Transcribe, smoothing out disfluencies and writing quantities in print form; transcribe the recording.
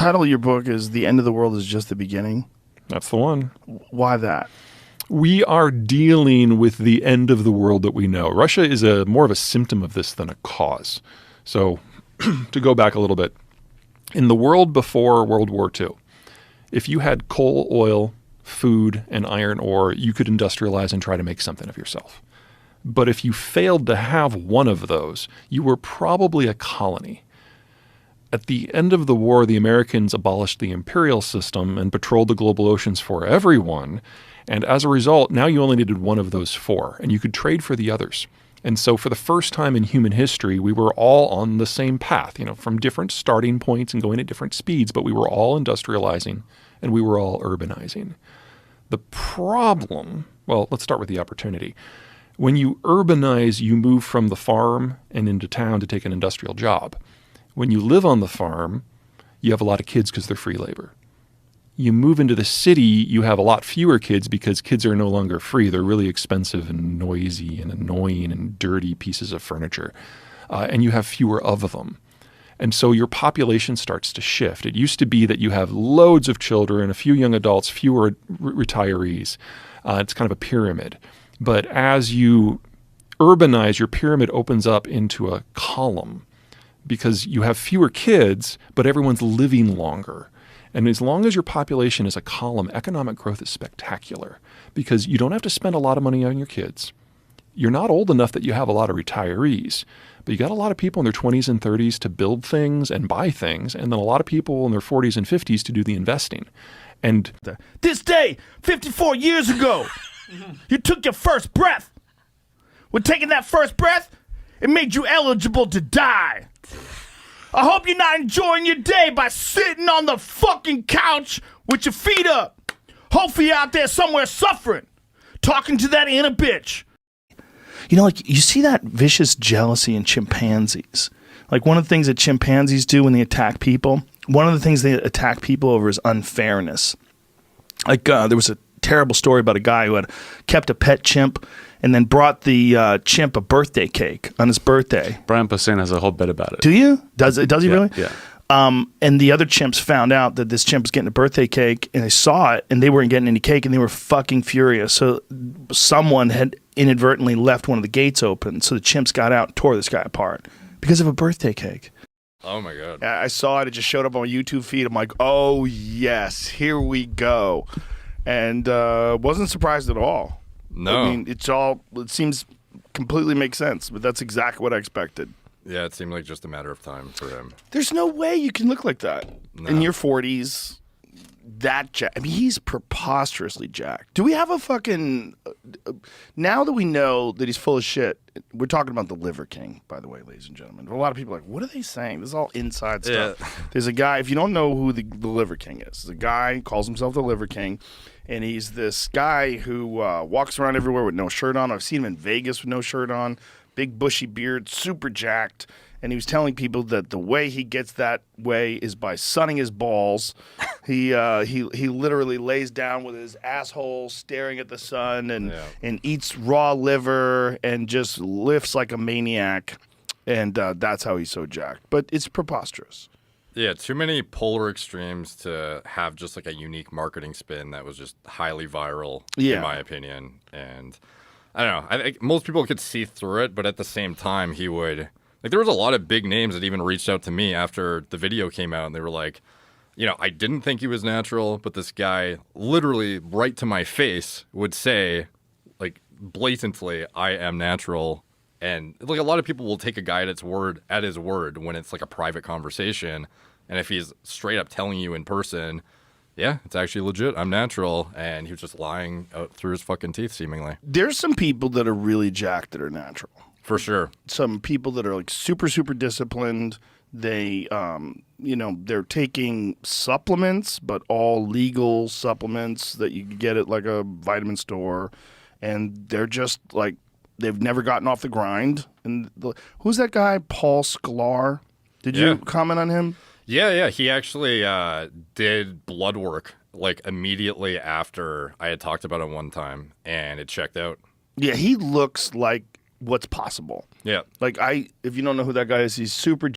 title of your book is The End of the World is Just the Beginning. That's the one. Why that? We are dealing with the end of the world that we know. Russia is more of a symptom of this than a cause. So to go back a little bit, in the world before World War II, if you had coal, oil, food, and iron ore, you could industrialize and try to make something of yourself. But if you failed to have one of those, you were probably a colony. At the end of the war, the Americans abolished the imperial system and patrolled the global oceans for everyone. And as a result, now you only needed one of those four, and you could trade for the others. And so for the first time in human history, we were all on the same path, from different starting points and going at different speeds, but we were all industrializing and we were all urbanizing. The problem, well, let's start with the opportunity. When you urbanize, you move from the farm and into town to take an industrial job. When you live on the farm, you have a lot of kids because they're free labor. You move into the city, you have a lot fewer kids because kids are no longer free. They're really expensive and noisy and annoying and dirty pieces of furniture. And you have fewer of them. And so your population starts to shift. It used to be that you have loads of children, a few young adults, fewer retirees. It's kind of a pyramid. But as you urbanize, your pyramid opens up into a column because you have fewer kids, but everyone's living longer. And as long as your population is a column, economic growth is spectacular because you don't have to spend a lot of money on your kids. You're not old enough that you have a lot of retirees, but you got a lot of people in their 20s and 30s to build things and buy things, and then a lot of people in their 40s and 50s to do the investing. And this day, 54 years ago, you took your first breath. When taking that first breath, it made you eligible to die. I hope you're not enjoying your day by sitting on the fucking couch with your feet up. Hopefully you're out there somewhere suffering, talking to that inner bitch. You see that vicious jealousy in chimpanzees. Like one of the things that chimpanzees do when they attack people, one of the things they attack people over is unfairness. There was a terrible story about a guy who had kept a pet chimp and then brought the chimp a birthday cake on his birthday. Brian Posehn has a whole bit about it. Do you? Does he really? Yeah. And the other chimps found out that this chimp was getting a birthday cake, and they saw it, and they weren't getting any cake, and they were fucking furious. So someone had inadvertently left one of the gates open, so the chimps got out and tore this guy apart because of a birthday cake. Oh, my God. I saw it. It just showed up on my YouTube feed. I'm like, oh, yes, here we go. And wasn't surprised at all. No. I mean, it seems completely makes sense, but that's exactly what I expected. Yeah, it seemed like just a matter of time for him. There's no way you can look like that. No. In your 40s, that jacked. I mean, he's preposterously jacked. Do we have a fucking... now that we know that he's full of shit, we're talking about the Liver King, by the way, ladies and gentlemen. A lot of people are like, what are they saying? This is all inside stuff. Yeah. There's a guy, if you don't know who the Liver King is, the guy calls himself the Liver King, and he's this guy who walks around everywhere with no shirt on. I've seen him in Vegas with no shirt on. Big bushy beard, super jacked, and he was telling people that the way he gets that way is by sunning his balls. He literally lays down with his asshole staring at the sun and eats raw liver and just lifts like a maniac, and that's how he's so jacked. But it's preposterous. Yeah, too many polar extremes to have just like a unique marketing spin that was just highly viral, in my opinion, and... I don't know. I think most people could see through it, but at the same time, he would... Like, there was a lot of big names that even reached out to me after the video came out, and they were like, I didn't think he was natural, but this guy literally right to my face would say, like, blatantly, I am natural. And, like, a lot of people will take a guy at his word when it's, like, a private conversation. And if he's straight up telling you in person... Yeah, it's actually legit. I'm natural. And he was just lying out through his fucking teeth, seemingly. There's some people that are really jacked that are natural. For sure. Some people that are like super, super disciplined. They, they're taking supplements, but all legal supplements that you can get at like a vitamin store. And they're just like, they've never gotten off the grind. And who's that guy? Paul Sklar? Did you comment on him? Yeah. He actually did blood work like immediately after I had talked about it one time, and it checked out. Yeah, he looks like what's possible. Yeah. Like if you don't know who that guy is, he's super